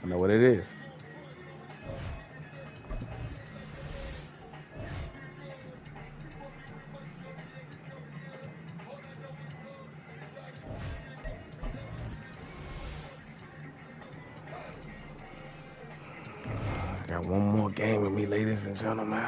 I know what it is. Got one more game with me, ladies and gentlemen.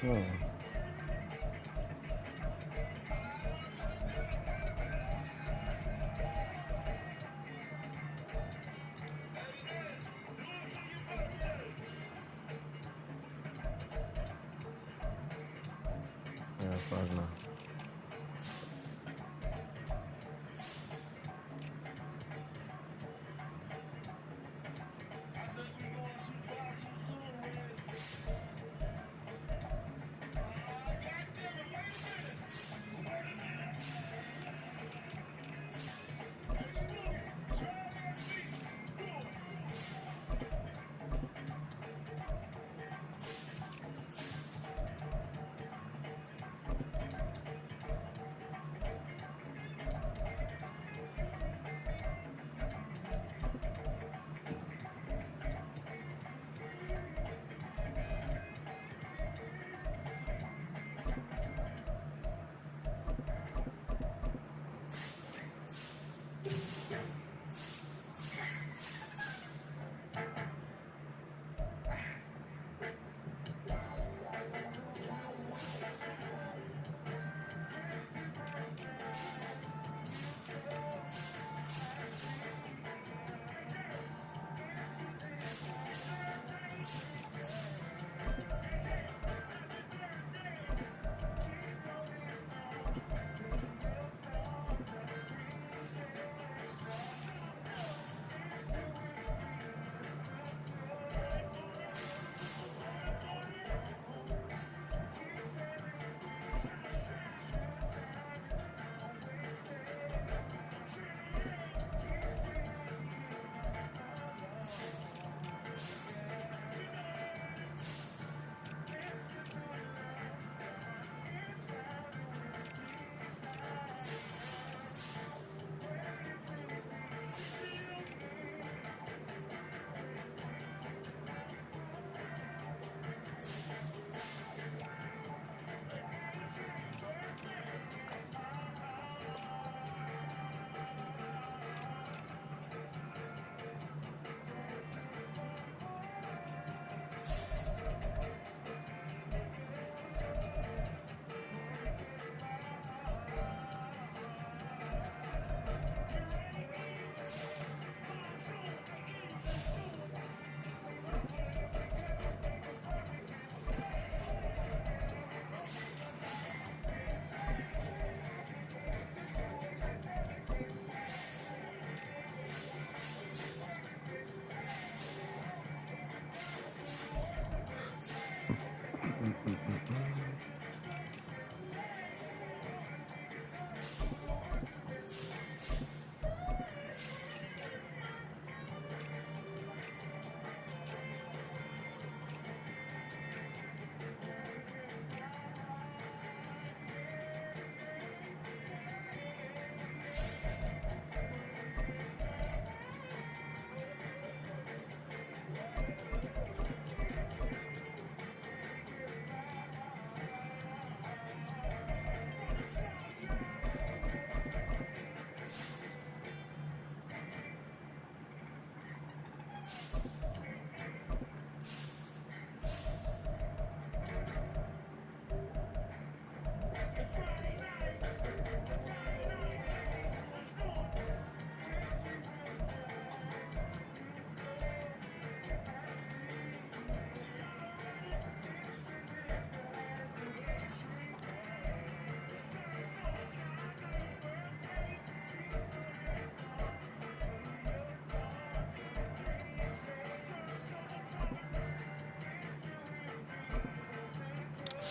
Hmm. Yeah, fuck no.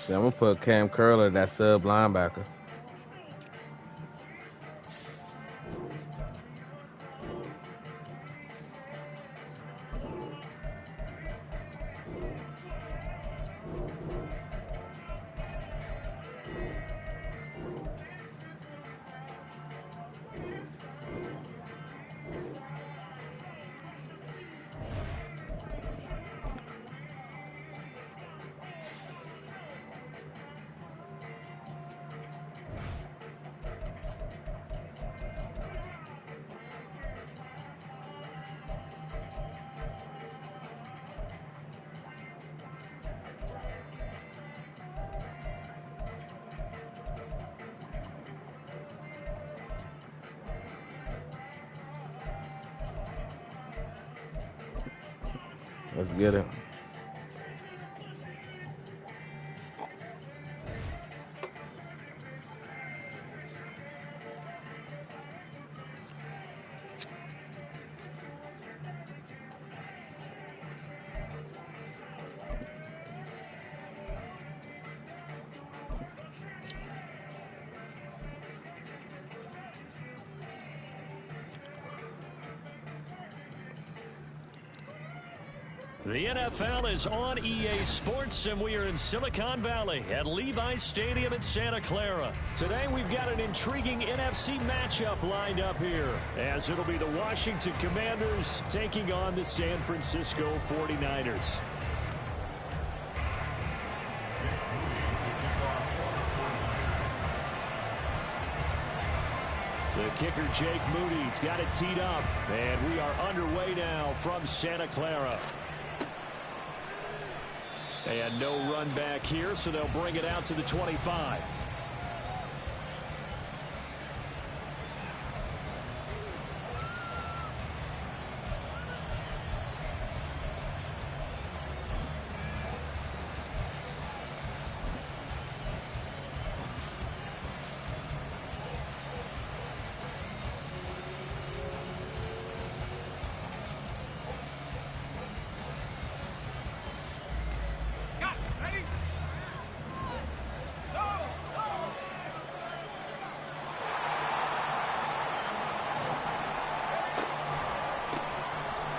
See, I'm gonna put Cam Curler, that sub linebacker. Let's get it. The NFL is on EA Sports, and we are in Silicon Valley at Levi's Stadium in Santa Clara. Today, we've got an intriguing NFC matchup lined up here, as it'll be the Washington Commanders taking on the San Francisco 49ers. The kicker, Jake Moody's got it teed up, and we are underway now from Santa Clara. And no run back here, so they'll bring it out to the 25.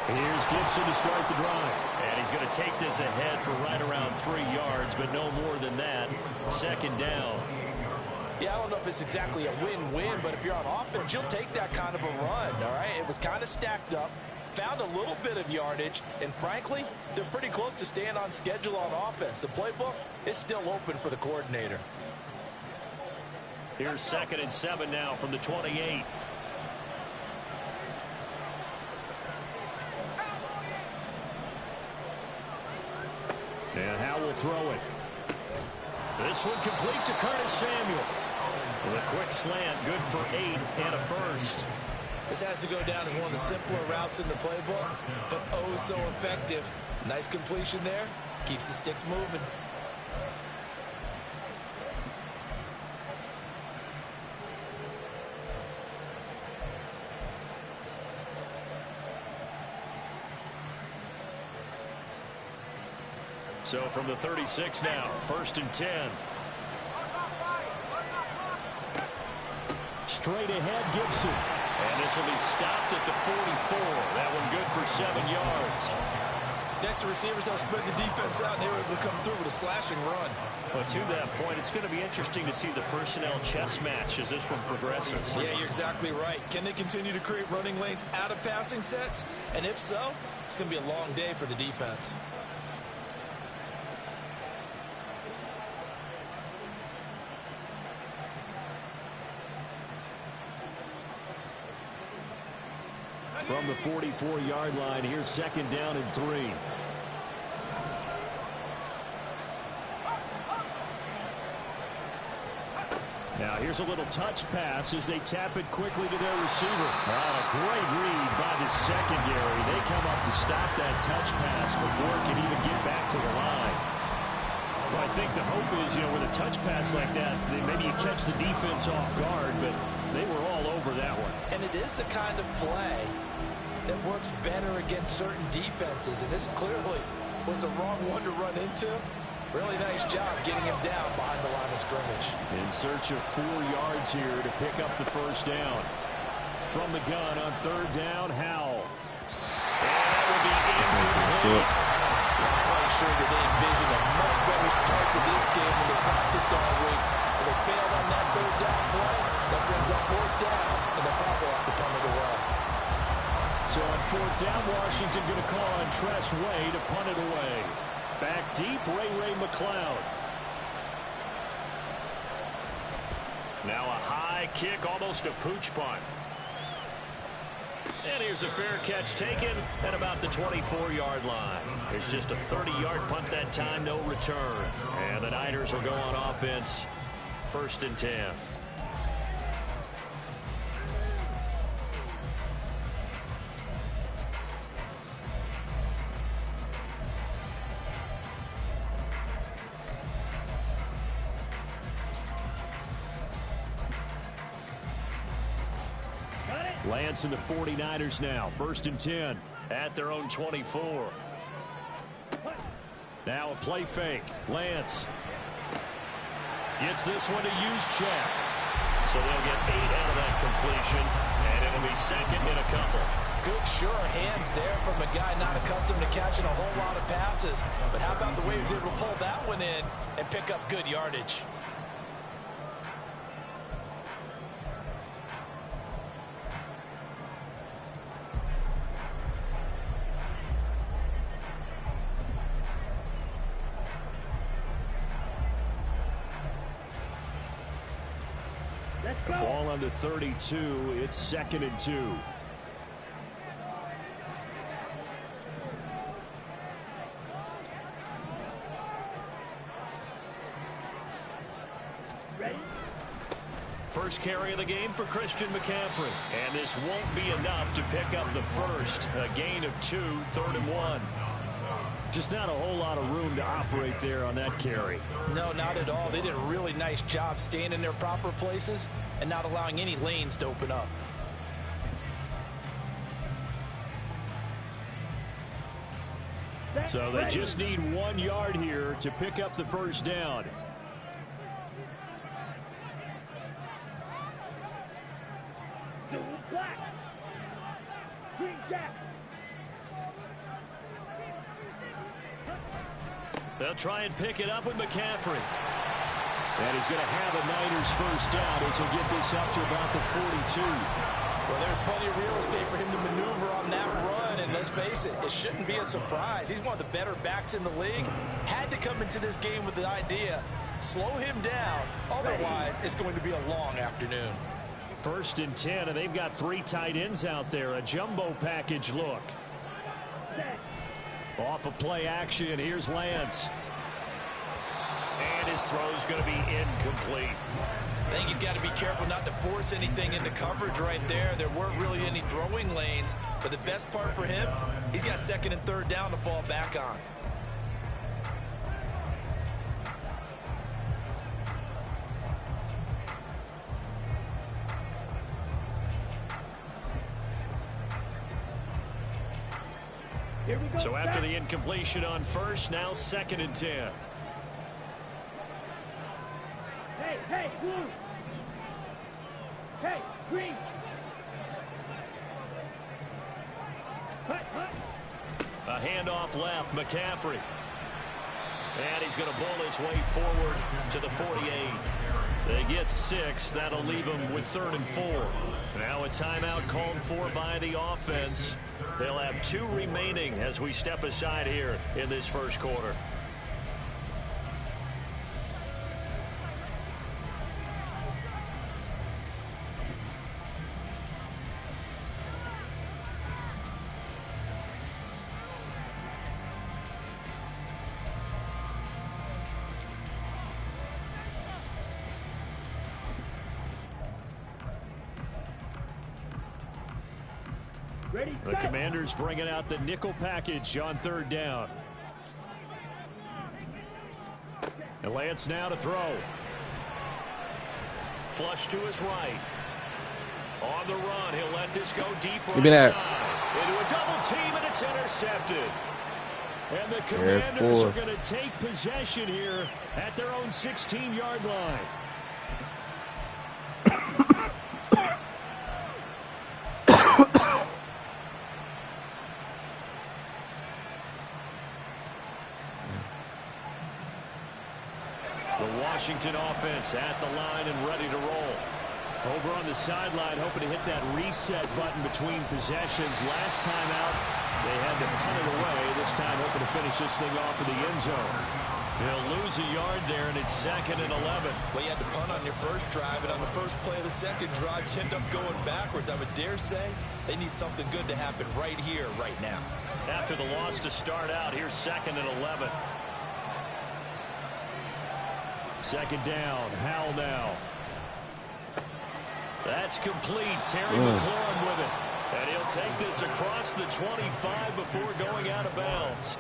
Here's Gibson to start the drive. And he's going to take this ahead for right around 3 yards, but no more than that. Second down. Yeah, I don't know if it's exactly a win-win, but if you're on offense, you'll take that kind of a run, all right? It was kind of stacked up, found a little bit of yardage, and frankly, they're pretty close to staying on schedule on offense. The playbook is still open for the coordinator. Here's 2nd and 7 now from the 28. And Howe will throw it. This one complete to Curtis Samuel. With a quick slant, good for 8 and a first. This has to go down as one of the simpler routes in the playbook, but oh so effective. Nice completion there. Keeps the sticks moving. So from the 36 now, 1st and 10. Straight ahead, Gibson. And this will be stopped at the 44. That one good for 7 yards. Next, the receivers have spread the defense out, and they were able to come through with a slashing run. But to that point, it's going to be interesting to see the personnel chess match as this one progresses. Yeah, you're exactly right. Can they continue to create running lanes out of passing sets? And if so, it's going to be a long day for the defense. From the 44-yard line, here's second down and 3. Now here's a little touch pass as they tap it quickly to their receiver. A great read by the secondary. They come up to stop that touch pass before it can even get back to the line. Well, I think the hope is, with a touch pass like that, maybe you catch the defense off guard, but they were all over that one. And it is the kind of play that works better against certain defenses, and this clearly was the wrong one to run into. Really nice job getting him down behind the line of scrimmage. In search of 4 yards here to pick up the first down. From the gun on third down, Howell. And that will be incomplete. I'm quite sure that they envisioned a much better start to this game when they practiced all week. But they failed on that third down play. That brings up fourth down, and they'll probably have to punt it away. So on fourth down, Washington going to call on Tress Way to punt it away. Back deep, Ray McLeod. Now a high kick, almost a pooch punt. And here's a fair catch taken at about the 24-yard line. It's just a 30-yard punt that time, no return. And the Niners will go on offense, 1st and 10. Lance and the 49ers now. 1st and 10 at their own 24. Now a play fake. Lance gets this one to Juszczyk. So they'll get 8 out of that completion, and it'll be second in a couple. Good, sure hands there from a guy not accustomed to catching a whole lot of passes. But how about the way he was able to pull that one in and pick up good yardage? Ball on the 32. It's 2nd and 2. First carry of the game for Christian McCaffrey. And this won't be enough to pick up the first. A gain of 2, 3rd and 1. Just not a whole lot of room to operate there on that carry. No, not at all. They did a really nice job staying in their proper places and not allowing any lanes to open up. So they just need 1 yard here to pick up the first down. They'll try and pick it up with McCaffrey. And he's going to have a Niners first down as he'll get this up to about the 42. Well, there's plenty of real estate for him to maneuver on that run. And let's face it, it shouldn't be a surprise. He's one of the better backs in the league. Had to come into this game with the idea, slow him down. Otherwise, it's going to be a long afternoon. 1st and 10, and they've got 3 tight ends out there. A jumbo package look. Off of play action, here's Lance. And his throw's going to be incomplete. I think he's got to be careful not to force anything into coverage right there. There weren't really any throwing lanes, but the best part for him, he's got 2nd and 3rd down to fall back on. So after the incompletion on first, now 2nd and 10. Hey, blue. Hey, green. A handoff left, McCaffrey. And he's going to bull his way forward to the 48. They get 6. That'll leave them with 3rd and 4. Now a timeout called for by the offense. They'll have 2 remaining as we step aside here in this first quarter. Ready, The Commanders bringing out the nickel package on 3rd down. And Lance now to throw. Flush to his right. On the run, he'll let this go deep right side. Into a double team, and it's intercepted. And the Commanders are going to take possession here at their own 16-yard line. The Washington offense at the line and ready to roll. Over on the sideline, hoping to hit that reset button between possessions. Last time out, they had to punt it away. This time, hoping to finish this thing off in the end zone. They'll lose a yard there, and it's 2nd and 11. Well, you had to punt on your first drive, and on the first play of the second drive, you end up going backwards. I would dare say they need something good to happen right here, right now. After the loss to start out, here's 2nd and 11. 2nd down, Howell now. That's complete. Terry McLaurin with it. And he'll take this across the 25 before going out of bounds.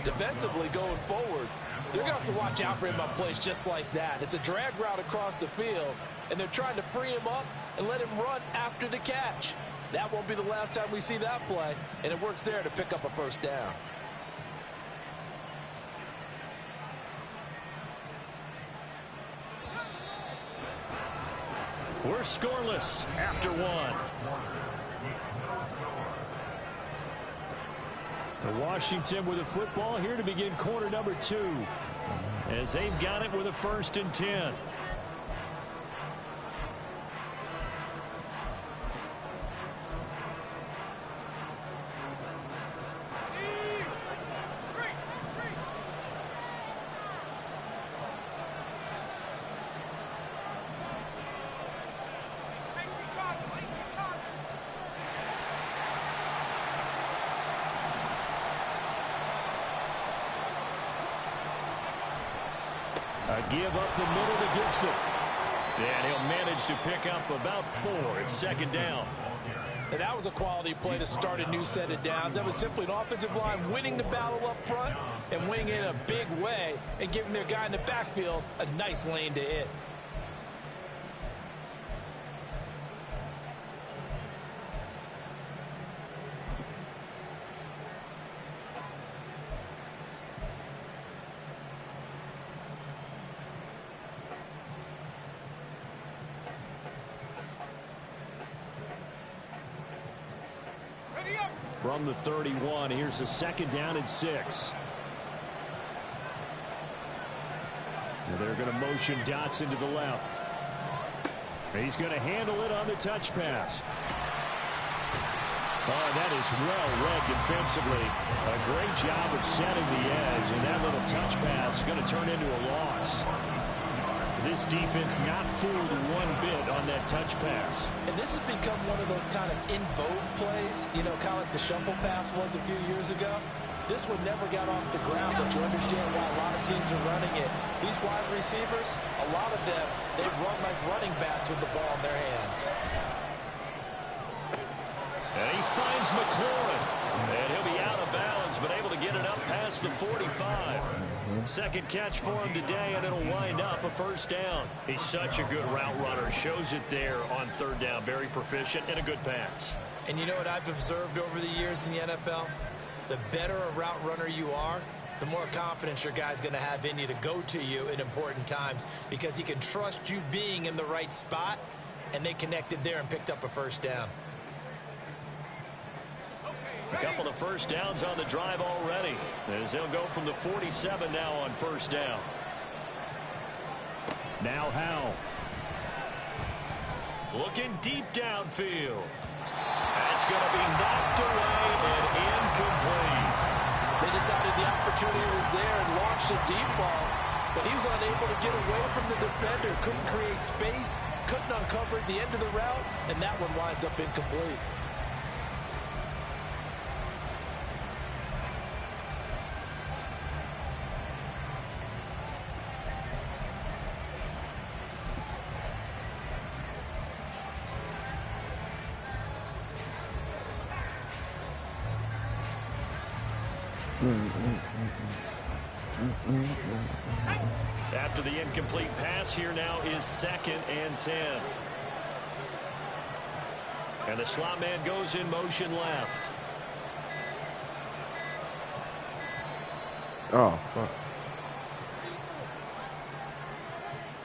Defensively going forward, they're going to have to watch out for him on plays just like that. It's a drag route across the field, and they're trying to free him up and let him run after the catch. That won't be the last time we see that play, and it works there to pick up a 1st down. We're scoreless after 1. The Washington with the football here to begin quarter number 2. As they've got it with a 1st and 10. A give up the middle to Gibson. And he'll manage to pick up about 4. It's 2nd down. And that was a quality play to start a new set of downs. That was simply an offensive line winning the battle up front and winning in a big way and giving their guy in the backfield a nice lane to hit. From the 31, here's a 2nd down and 6. And they're going to motion Dotson to the left. He's going to handle it on the touch pass. Oh, that is well read defensively. A great job of setting the edge, and that little touch pass is going to turn into a loss. This defense not fooled one bit on that touch pass. And this has become one of those kind of in vogue plays, you know, kind of like the shuffle pass was a few years ago. This one never got off the ground, but you understand why a lot of teams are running it. These wide receivers, a lot of them, they've run like running backs with the ball in their hands. And he finds McLaurin. And he'll be out of bounds, but able to get it up past the 45. 2nd catch for him today, and it'll wind up a 1st down. He's such a good route runner. Shows it there on 3rd down. Very proficient and a good pass. And you know what I've observed over the years in the NFL? The better a route runner you are, the more confidence your guy's going to have in you to go to you in important times because he can trust you being in the right spot, and they connected there and picked up a 1st down. A couple of 1st downs on the drive already, as they'll go from the 47 now on 1st down. Now Howell. Looking deep downfield. That's going to be knocked away and incomplete. They decided the opportunity was there and launched a deep ball, but he was unable to get away from the defender. Couldn't create space, couldn't uncover the end of the route, and that one winds up incomplete. After the incomplete pass, here now is 2nd and 10. And the slot man goes in motion left. Oh, fuck.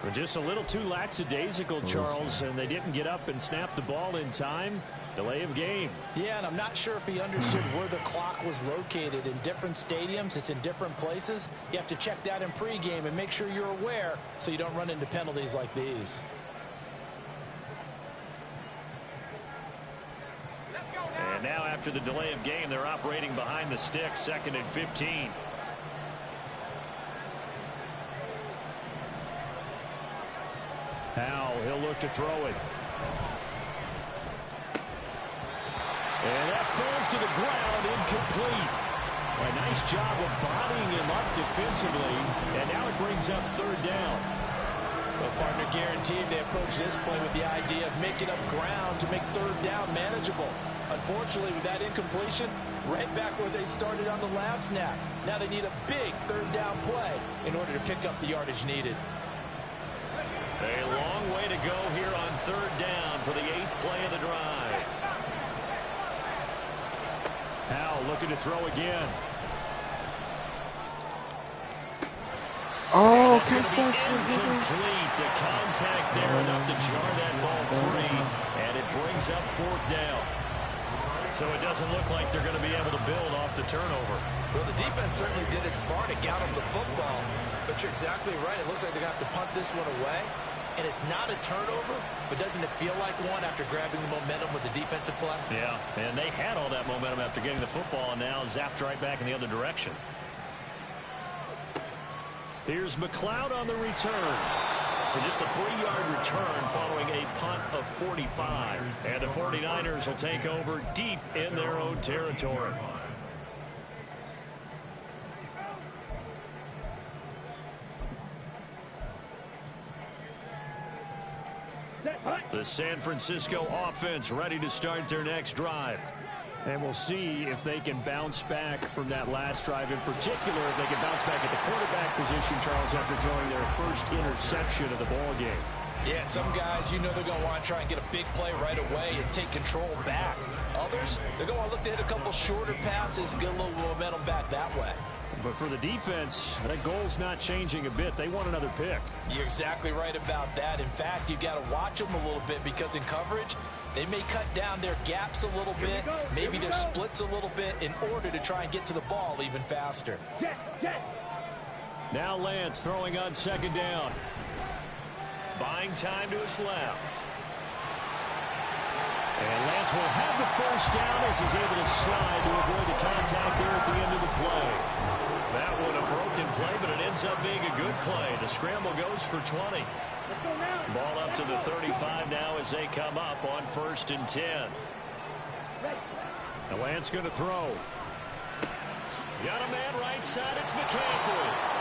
We're just a little too lackadaisical, Charles, and they didn't get up and snap the ball in time. Delay of game. Yeah, and I'm not sure if he understood where the clock was located. In different stadiums, it's in different places. You have to check that in pregame and make sure you're aware so you don't run into penalties like these. And now after the delay of game, they're operating behind the sticks, 2nd and 15. Now he'll look to throw it. And that falls to the ground, incomplete. A nice job of bodying him up defensively, and now it brings up 3rd down. Well, partner, guaranteed they approach this play with the idea of making up ground to make 3rd down manageable. Unfortunately, with that incompletion, right back where they started on the last snap. Now they need a big 3rd down play in order to pick up the yardage needed. A long way to go here on 3rd down for the 8th play of the drive. Now looking to throw again. Oh, catch that shit. Incomplete. The contact there enough to jar that ball free, and it brings up 4th down. So it doesn't look like they're going to be able to build off the turnover. Well, the defense certainly did its part to get them the football, but you're exactly right. It looks like they're going to have to punt this one away. And it's not a turnover, but doesn't it feel like one after grabbing the momentum with the defensive play? Yeah, and they had all that momentum after getting the football, and now zapped right back in the other direction. Here's McLeod on the return. So just a 3-yard return following a punt of 45. And the 49ers will take over deep in their own territory. The San Francisco offense ready to start their next drive. And we'll see if they can bounce back from that last drive. In particular, if they can bounce back at the quarterback position, Charles, after throwing their first interception of the ball game. Yeah, some guys, you know they're going to want to try and get a big play right away and take control back. Others, they're going to look to hit a couple shorter passes and get a little momentum back that way. But for the defense, that goal's not changing a bit. They want another pick. You're exactly right about that. In fact, you've got to watch them a little bit because in coverage, they may cut down their gaps a little bit, maybe their splits a little bit in order to try and get to the ball even faster. Now Lance throwing on 2nd down. Buying time to his left. And Lance will have the 1st down as he's able to slide to avoid the contact there at the end of the play. That one a broken play, but it ends up being a good play. The scramble goes for 20. Ball up to the 35 now as they come up on 1st and 10. Now Lance going to throw. Got a man right side. It's McCaffrey.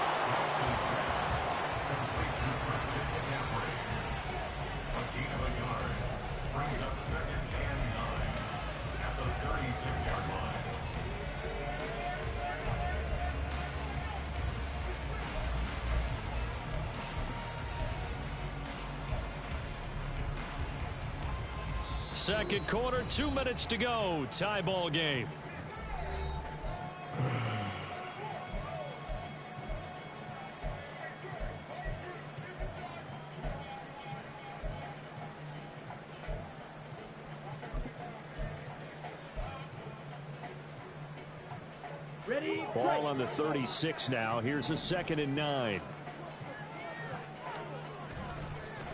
Second quarter, 2 minutes to go. Tie ball game. Ready? Ball on the 36 now. Here's a 2nd and 9.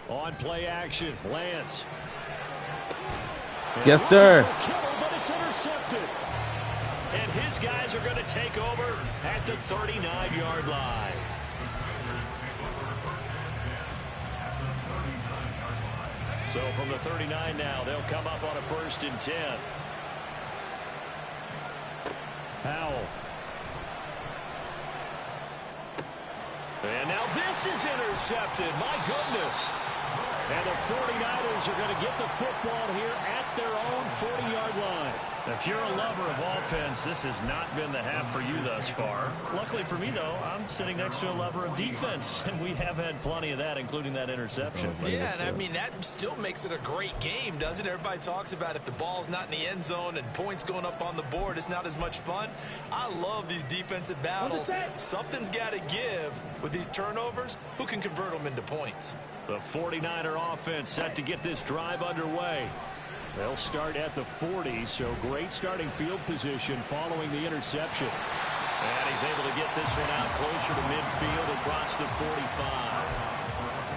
On play action, Lance. Yes, sir. But it's intercepted. And his guys are going to take over at the 39-yard line. So from the 39 now, they'll come up on a 1st and 10. Howell. And now this is intercepted. My goodness. And the 49ers are going to get the football here at their own 40-yard line. If you're a lover of offense, this has not been the half for you thus far. Luckily for me, though, I'm sitting next to a lover of defense, and we have had plenty of that, including that interception. Yeah, and I mean, that still makes it a great game, doesn't it? Everybody talks about if the ball's not in the end zone and points going up on the board, it's not as much fun. I love these defensive battles. Something's got to give with these turnovers. Who can convert them into points? The 49er offense set to get this drive underway. They'll start at the 40, so great starting field position following the interception. And he's able to get this one out closer to midfield across the 45.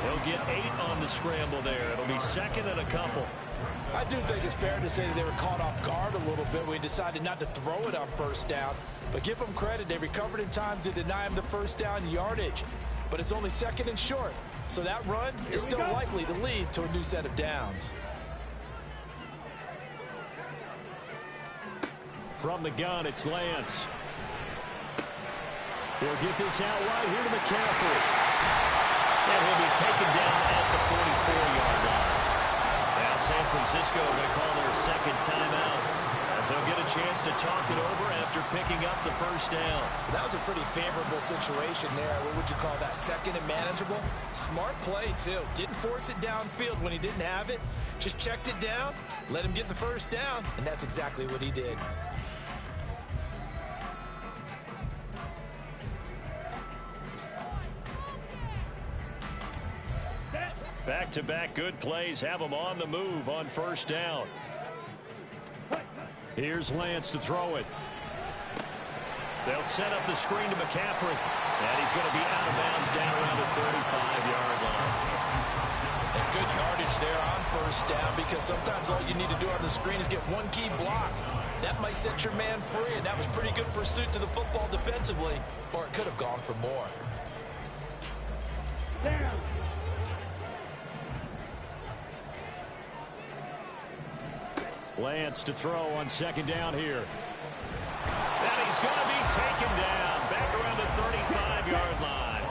He'll get 8 on the scramble there. It'll be second and a couple. I do think it's fair to say that they were caught off guard a little bit when he decided not to throw it on first down. But give them credit. They recovered in time to deny him the first down yardage. But it's only second and short. So that run is still likely to lead to a new set of downs. From the gun, it's Lance. He'll get this out right here to McCaffrey. And he'll be taken down at the 44-yard line. Now San Francisco going to call their second timeout, as they'll get a chance to talk it over after picking up the first down. That was a pretty favorable situation there. What would you call that? Second and manageable? Smart play, too. Didn't force it downfield when he didn't have it. Just checked it down, let him get the first down, and that's exactly what he did. Back-to-back good plays have them on the move on first down. Here's Lance to throw it. They'll set up the screen to McCaffrey. And he's going to be out of bounds down around the 35-yard line. And good yardage there on first down, because sometimes all you need to do on the screen is get one key block. That might set your man free, and that was pretty good pursuit to the football defensively, or it could have gone for more. Down. Lance to throw on second down here. And he's going to be taken down back around the 35-yard line.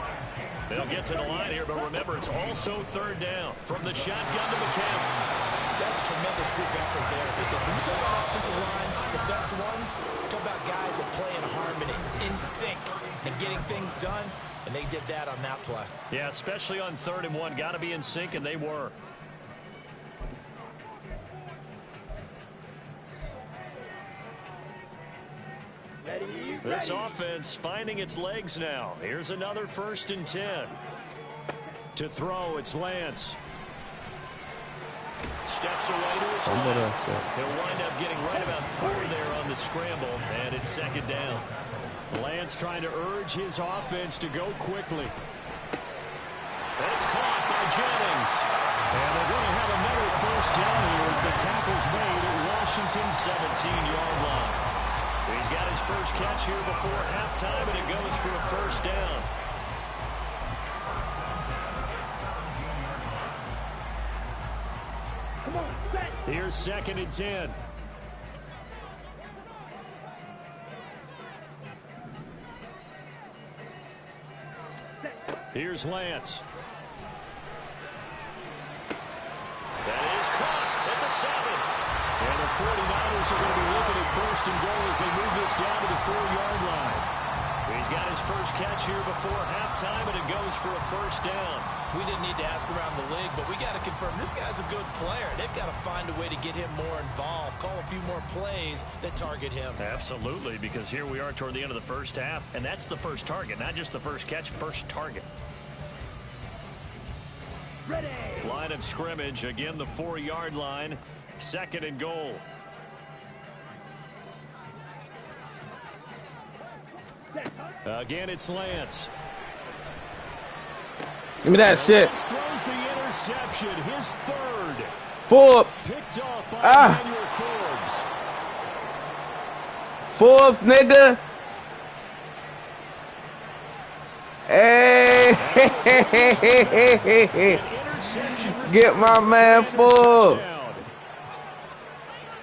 They'll get to the line here, but remember, it's also third down from the shotgun to McCaffrey. That's a tremendous group effort there, because when you talk about offensive lines, the best ones, talk about guys that play in harmony, in sync, and getting things done, and they did that on that play. Yeah, especially on 3rd and 1. Got to be in sync, and they were. This offense finding its legs now. Here's another 1st and 10. To throw, it's Lance. Steps away to his left. He'll wind up getting right about 4 there on the scramble, and it's second down. Lance trying to urge his offense to go quickly. That's caught by Jennings. And they're going to have another first down here as the tackle's made at Washington's 17-yard line. He's got his first catch here before halftime, and it goes for a first down. Come on, set. Here's 2nd and 10. Here's Lance. That is caught at the 7. And the 49ers are going to be looking at 1st and goal as they move this down to the 4-yard line. He's got his first catch here before halftime, and it goes for a first down. We didn't need to ask around the league, but we got to confirm this guy's a good player. They've got to find a way to get him more involved, call a few more plays that target him. Absolutely, because here we are toward the end of the first half, and that's the first target, not just the first catch, first target. Ready. Line of scrimmage, again the 4-yard line, 2nd and goal. Again, it's Lance. Give me that shit. Lance throws the interception, his 3rd. Forbes. Picked off by Emmanuel Forbes. Forbes, nigga. Hey. Get my man Forbes.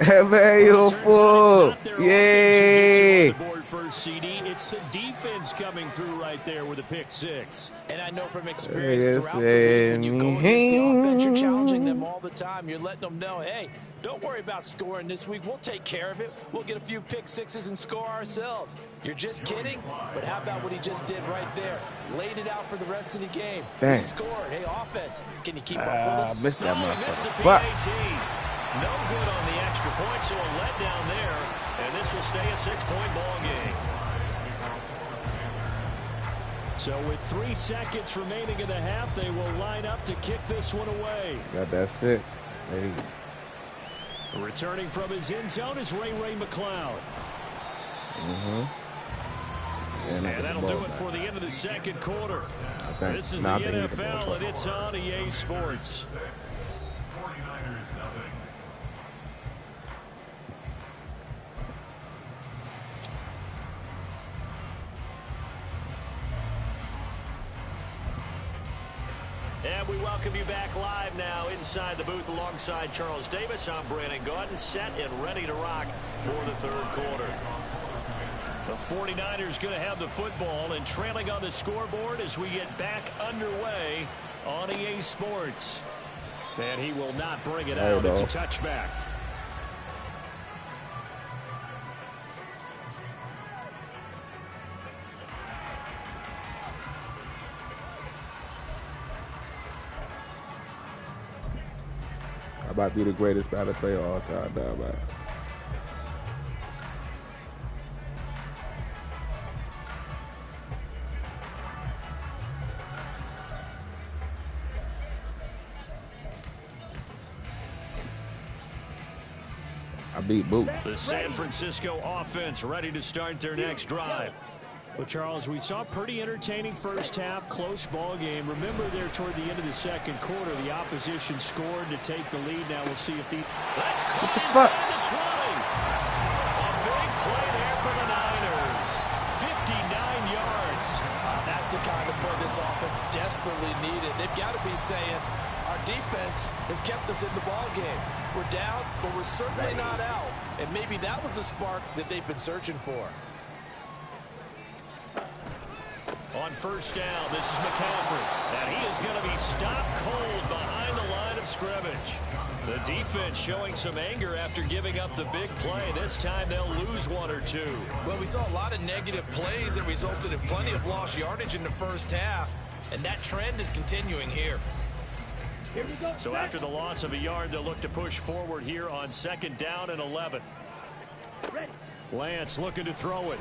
Emmanuel Forbes. Yay. first CD. It's the defense coming through right there with a pick six. And I know from experience throughout the week, when you go against the offense, you're challenging them all the time. You're letting them know, hey, don't worry about scoring this week. We'll take care of it. We'll get a few pick sixes and score ourselves. You're just kidding? But how about what he just did right there? Laid it out for the rest of the game. Dang. He scored. Hey, offense, can you keep up with us? Missed that He missed the motherfucker. PAT. No good on the extra point, so a letdown there. And this will stay a 6-point ball game. So with 3 seconds remaining in the half, they will line up to kick this one away. Got that 6. Hey. Returning from his end zone is Ray McLeod. And that'll do it for the end of the second quarter. This is the NFL, and it's on EA Sports. And we welcome you back live now inside the booth alongside Charles Davis. I'm Brandon Gaudin, set and ready to rock for the third quarter. The 49ers going to have the football and trailing on the scoreboard as we get back underway on EA Sports. And he will not bring it out. It's a touchback. About to be the greatest battle play of all time, dog, man. I beat Boot. The San Francisco offense ready to start their next drive. Well, Charles, we saw a pretty entertaining first half, close ball game. Remember there toward the end of the second quarter, the opposition scored to take the lead. Now we'll see if the... Let's caught inside the 20. A big play there for the Niners. 59 yards. That's the kind of play this offense desperately needed. They've got to be saying, our defense has kept us in the ball game. We're down, but we're certainly not out. And maybe that was the spark that they've been searching for. On first down, this is McCaffrey. And he is going to be stopped cold behind the line of scrimmage. The defense showing some anger after giving up the big play. This time they'll lose 1 or 2. Well, we saw a lot of negative plays that resulted in plenty of lost yardage in the first half. And that trend is continuing here. So after the loss of a yard, they'll look to push forward here on 2nd down and 11. Lance looking to throw it.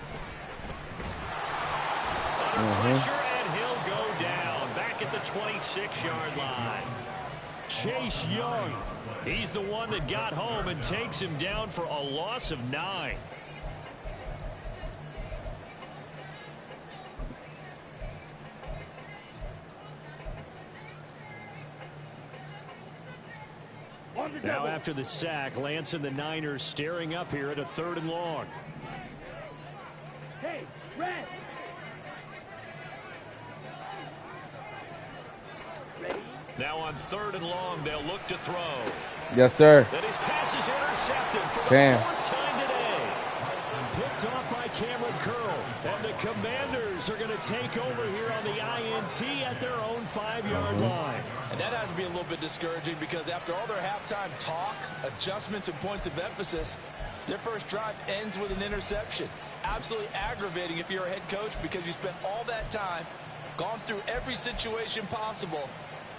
Under pressure, and he'll go down back at the 26-yard line. Chase Young, he's the one that got home and takes him down for a loss of 9. Now after the sack, Lance and the Niners staring up here at a 3rd and long. Hey, Red. Now on 3rd and long, they'll look to throw. Yes, sir. That his pass is intercepted for the 4th time today. Picked off by Cameron Curl. And the Commanders are going to take over here on the INT at their own 5-yard line. And that has to be a little bit discouraging because after all their halftime talk, adjustments, and points of emphasis, their first drive ends with an interception. Absolutely aggravating if you're a head coach because you spent all that time, gone through every situation possible,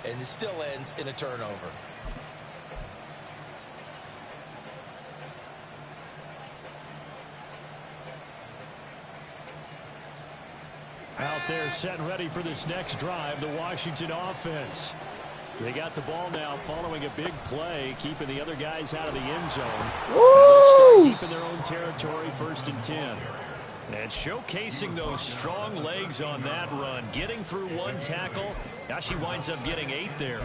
and it still ends in a turnover. Out there set and ready for this next drive, the Washington offense. They got the ball now following a big play, keeping the other guys out of the end zone. They'll start deep in their own territory, 1st and 10. And showcasing those strong legs on that run, getting through 1 tackle. Now she winds up getting 8 there.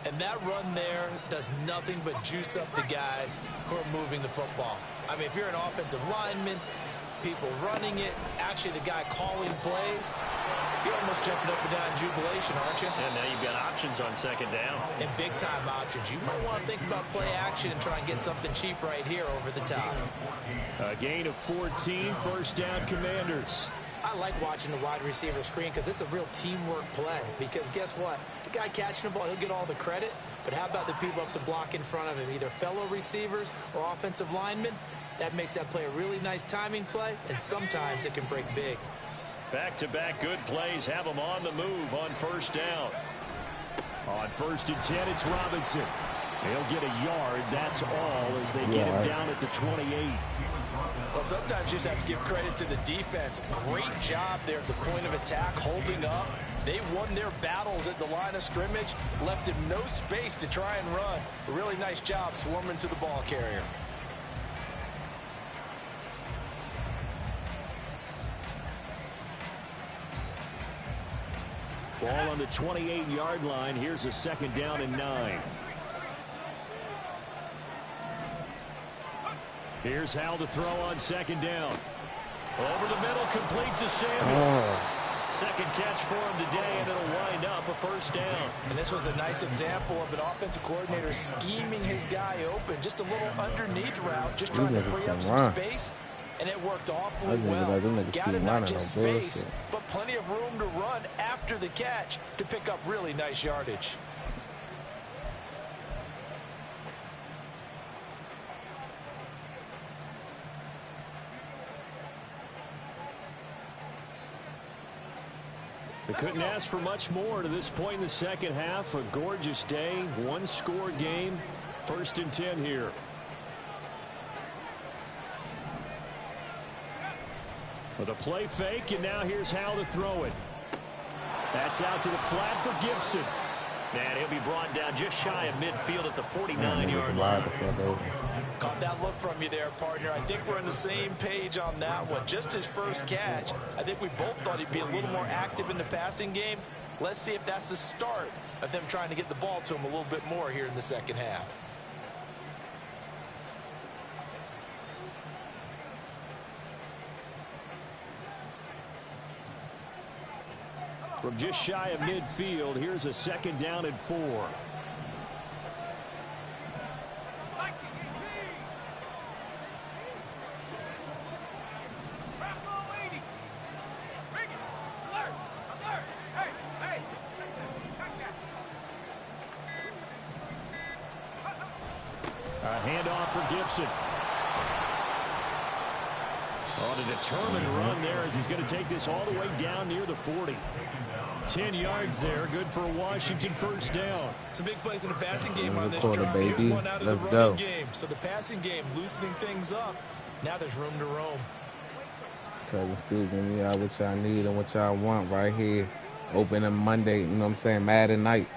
And that run there does nothing but juice up the guys who are moving the football. I mean, if you're an offensive lineman, people running it, actually the guy calling plays. You're almost jumping up and down in jubilation, aren't you? And now you've got options on second down. And big-time options. You might want to think about play action and try and get something cheap right here over the top. A gain of 14, first down, Commanders. I like watching the wide receiver screen because it's a real teamwork play. Because guess what? The guy catching the ball, he'll get all the credit. But how about the people up to block in front of him, either fellow receivers or offensive linemen? That makes that play a really nice timing play, and sometimes it can break big. Back-to-back good plays have them on the move on first down. On 1st and 10, it's Robinson. He'll get a yard, that's all, as they get him down at the 28. Well, sometimes you just have to give credit to the defense. Great job there at the point of attack, holding up. They won their battles at the line of scrimmage, left him no space to try and run. A really nice job swarming to the ball carrier. Ball on the 28-yard line. Here's a 2nd down and 9. Here's Howell to throw on 2nd down. Over the middle, complete to Samuel. Second catch for him today, and it'll wind up a first down. And this was a nice example of an offensive coordinator scheming his guy open. Just a little underneath route, just trying to free up some space. And it worked awfully well. Got him not just space, but plenty of room to run after the catch to pick up really nice yardage. They couldn't ask for much more to this point in the second half. A gorgeous day, one-score game. 1st and 10 here. With a play fake, and now here's Howell to throw it. That's out to the flat for Gibson. And he'll be brought down just shy of midfield at the 49-yard line. Caught that look from you there, partner. I think we're on the same page on that one. Just his first catch. I think we both thought he'd be a little more active in the passing game. Let's see if that's the start of them trying to get the ball to him a little bit more here in the second half. From just shy of midfield, here's a 2nd down and 4. A handoff for Gibson. On a determined run there as he's going to take this all the way down near the 40. 10 yards there, good for a Washington first down. Some big plays in the passing game on this drive. Here's one out of the running game. So the passing game loosening things up. Now there's room to roam. Cousin Stu, give me all what y'all need and what y'all want right here. Opening Monday, you know what I'm saying, Madden night.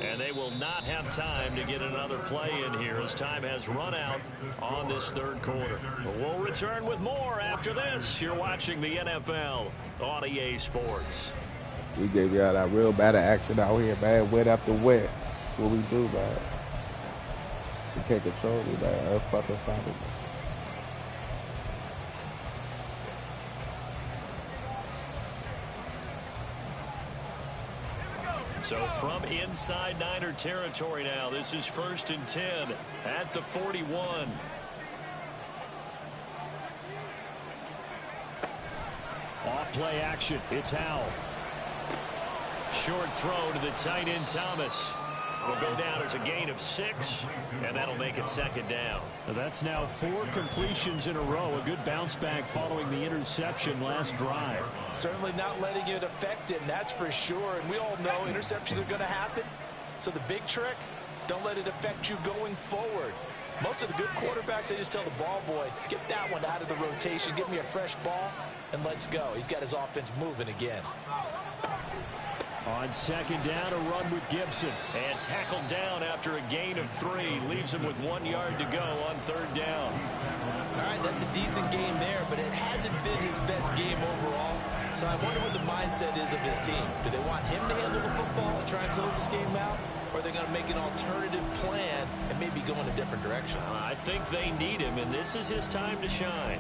And they will not have time to get another play in here as time has run out on this 3rd quarter. But we'll return with more after this. You're watching the NFL on EA Sports. We gave y'all that real bad action out here, man. Wet after wet. What we do, man. We can't control it, man. That's fucking stopping. So from inside Niner territory now, this is 1st and 10 at the 41. Off play action. It's Howell. Short throw to the tight end Thomas. Will go down as a gain of 6, and that'll make it 2nd down. That's now 4 completions in a row. A good bounce back following the interception last drive. Certainly not letting it affect him, that's for sure. And we all know interceptions are going to happen. So the big trick, don't let it affect you going forward. Most of the good quarterbacks, they just tell the ball boy, get that one out of the rotation, give me a fresh ball, and let's go. He's got his offense moving again. On 2nd down, a run with Gibson. And tackled down after a gain of 3. Leaves him with 1 yard to go on 3rd down. All right, that's a decent game there, but it hasn't been his best game overall. So I wonder what the mindset is of his team. Do they want him to handle the football and try and close this game out? Or are they going to make an alternative plan and maybe go in a different direction. I think they need him, and this is his time to shine.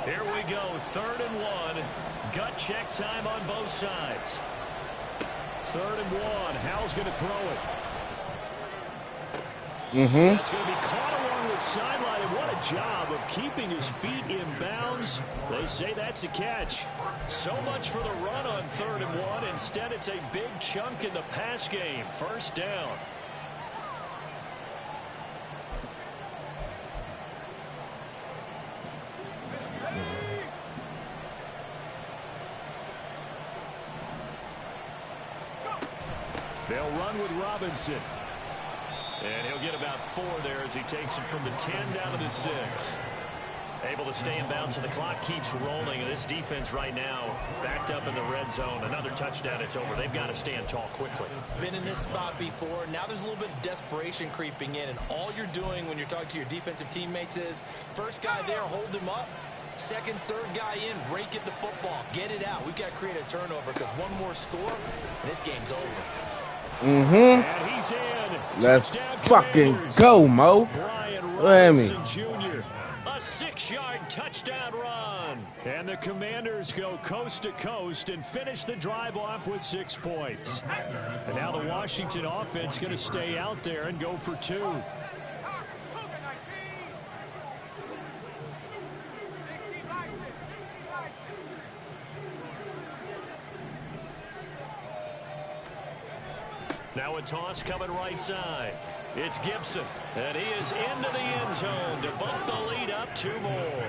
Here we go, 3rd and 1. Gut check time on both sides. 3rd and 1. Howell's going to throw it. That's going to be caught along the sideline, and what a job of keeping his feet in bounds. They say that's a catch. So much for the run on 3rd and 1. Instead, it's a big chunk in the pass game. 1st down. They'll run with Robinson. And he'll get about 4 there as he takes it from the 10 down to the 6. Able to stay in bounds, and the clock keeps rolling. And this defense right now backed up in the red zone. Another touchdown, it's over. They've got to stand tall quickly. Been in this spot before. Now there's a little bit of desperation creeping in. And all you're doing when you're talking to your defensive teammates is, first guy there, hold him up. 2nd, 3rd guy in, rake at the football. Get it out. We've got to create a turnover because one more score, and this game's over. And he's in. Let's fucking go, Mo. Brian Robinson Jr. A 6-yard touchdown run. And the Commanders go coast to coast and finish the drive off with 6 points. And now the Washington offense going to stay out there and go for 2. Now a toss coming right side. It's Gibson, and he is into the end zone to bump the lead up 2 more.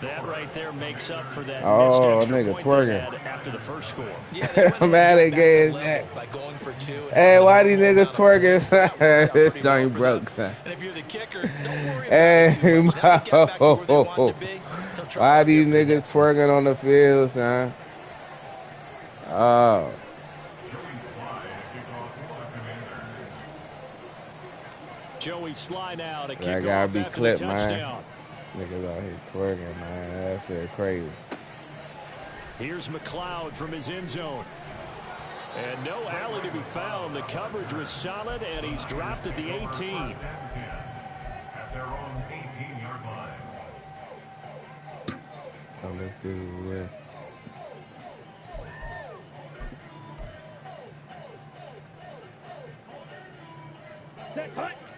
That right there makes up for that missed extra nigga point twerking. they had after the first score. Yeah, Mad again. by going for 2. Hey, why these niggas twerking? This ain't broke, son. And if you're the kicker, don't worry about it too much. Now they get back to where they want to be. They'll try Why to these get for niggas twerking on the field, son? Oh. Joey Sly now to kick That gotta off be after clipped, the man. touchdown. Niggas out here twerking, man. That shit crazy. Here's McLeod from his end zone. And no alley to be found. The coverage was solid, and he's dropped at the 18. At their own 18-yard line. Oh, let's do it.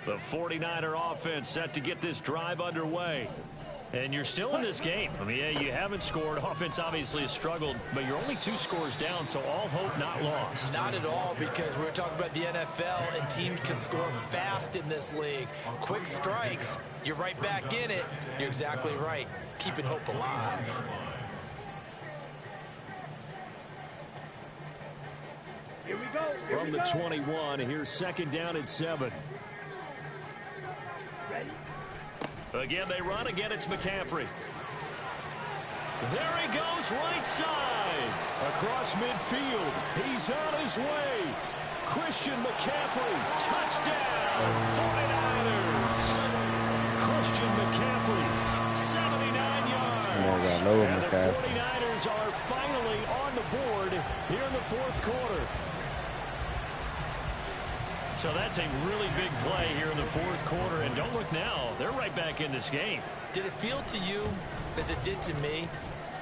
The 49er offense set to get this drive underway. And you're still in this game. I mean, yeah, you haven't scored. Offense obviously has struggled, but you're only 2 scores down, so all hope not lost. Not at all, because we're talking about the NFL, and teams can score fast in this league. Quick strikes, you're right back in it. You're exactly right. Keeping hope alive. Here we go. From the 21, here's 2nd down and 7. Again, they run. Again, it's McCaffrey. There he goes, right side. Across midfield. He's on his way. Christian McCaffrey. Touchdown. 49ers. Christian McCaffrey. 79 yards. And the 49ers are finally on the board here in the 4th quarter. So that's a really big play here in the 4th quarter. And don't look now. They're right back in this game. Did it feel to you, as it did to me,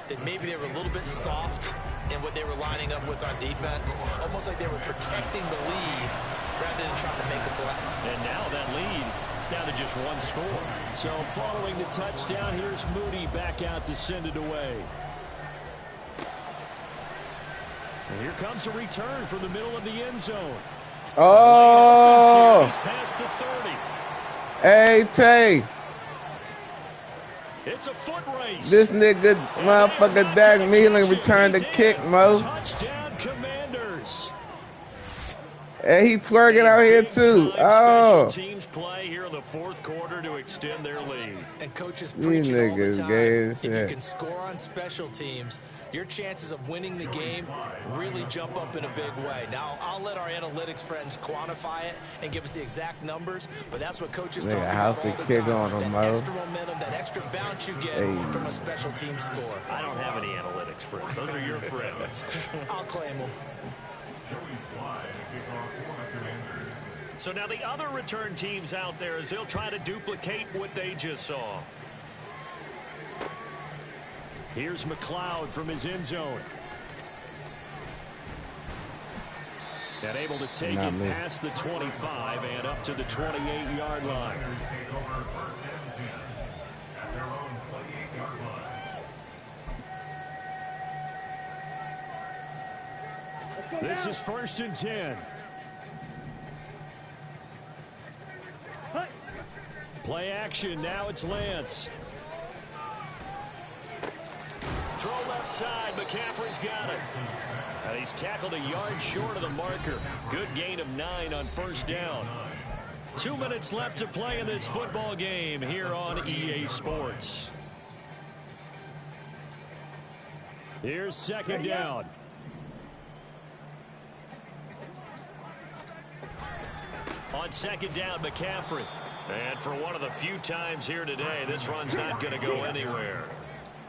that maybe they were a little bit soft in what they were lining up with on defense? Almost like they were protecting the lead rather than trying to make a play. And now that lead is down to just 1 score. So following the touchdown, here's Moody back out to send it away. And here comes a return from the middle of the end zone. Oh! He's past the 30. Hey, Tay. It's a foot race. This nigga, motherfucker, Dak Mealing returned the kick, Mo. Touchdown, Commanders. And he twerking out here too. Special Oh, teams play here in the fourth quarter to extend their lead. And coaches these preach it all the niggas time. gay as If you shit. can score on special teams, your chances of winning the game really jump up in a big way. Now, I'll let our analytics friends quantify it and give us the exact numbers, but that's what coaches talk about House all the the kick time. on him, That Mo. extra momentum, that extra bounce you get from a special team score. I don't have any analytics friends. Those are your friends. I'll claim them. So now the other return teams out there as they'll try to duplicate what they just saw. Here's McLeod from his end zone. And able to take it past the 25 and up to the 28-yard line. This is 1st and 10. Play action. Now it's Lance. Throw left side. McCaffrey's got it. And he's tackled a yard short of the marker. Good gain of 9 on 1st down. 2 minutes left to play in this football game here on EA Sports. Here's 2nd down. On 2nd down, McCaffrey. And for one of the few times here today, this run's not going to go anywhere.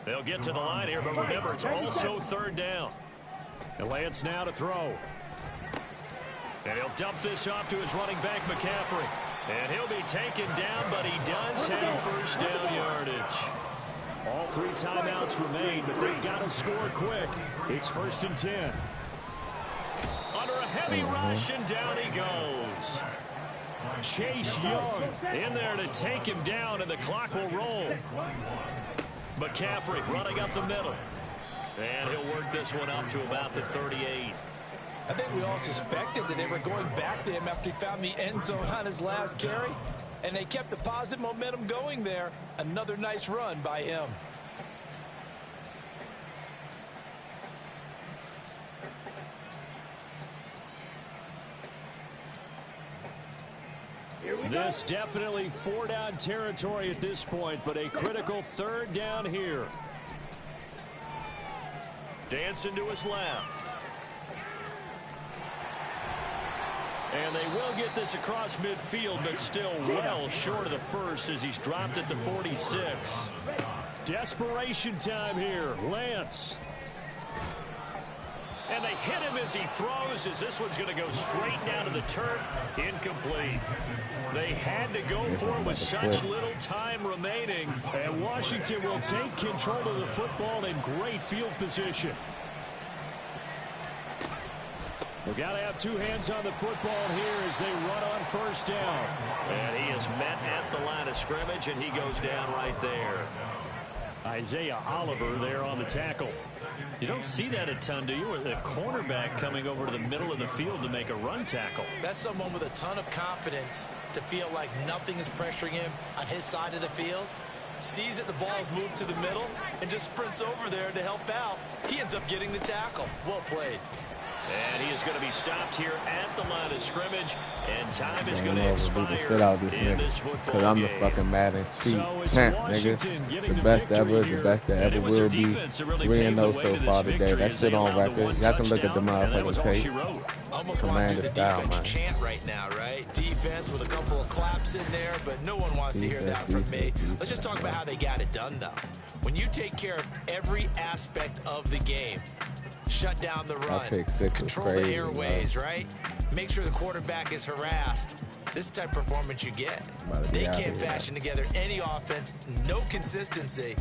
They'll get to the line here, but remember, it's also 3rd down. And Lance now to throw. And he'll dump this off to his running back, McCaffrey. And he'll be taken down, but he does have 1st down yardage. All 3 timeouts remain, but they've got to score quick. It's 1st and 10. Under a heavy rush, and down he goes. Chase Young in there to take him down, and the clock will roll. McCaffrey running up the middle. And he'll work this one up to about the 38. I think we all suspected that they were going back to him after he found the end zone on his last carry. And they kept the positive momentum going there. Another nice run by him. This definitely 4-down territory at this point, but a critical 3rd down here. Dancing to his left. And they will get this across midfield, but still well short of the first as he's dropped at the 46. Desperation time here. Lance. And they hit him as he throws, as this one's going to go straight down to the turf. Incomplete. They had to go for it with such little time remaining. And Washington will take control of the football in great field position. We've got to have 2 hands on the football here as they run on 1st down. And he is met at the line of scrimmage, and he goes down right there. Isaiah Oliver there on the tackle. You don't see that a ton, do you? Or the cornerback coming over to the middle of the field to make a run tackle. That's someone with a ton of confidence to feel like nothing is pressuring him on his side of the field. Sees that the ball's moved to the middle and just sprints over there to help out. He ends up getting the tackle. Well played. And he is going to be stopped here at the line of scrimmage, and time is going to expire in this football because I'm the fucking Madden cheat champ, nigga. The best ever, the best that ever will be. 3-0 so far today. That shit on record. Y'all can look at the motherfucking tape. Almost want to do the defense chant right now, right? Defense with a couple of claps in there, but no one wants to hear that from me. Let's just talk about how they got it done, though. When you take care of every aspect of the game, shut down the run, control the airways, right? Make sure the quarterback is harassed. This is the type of performance you get. They can't fashion together any offense, no consistency.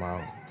I'm out.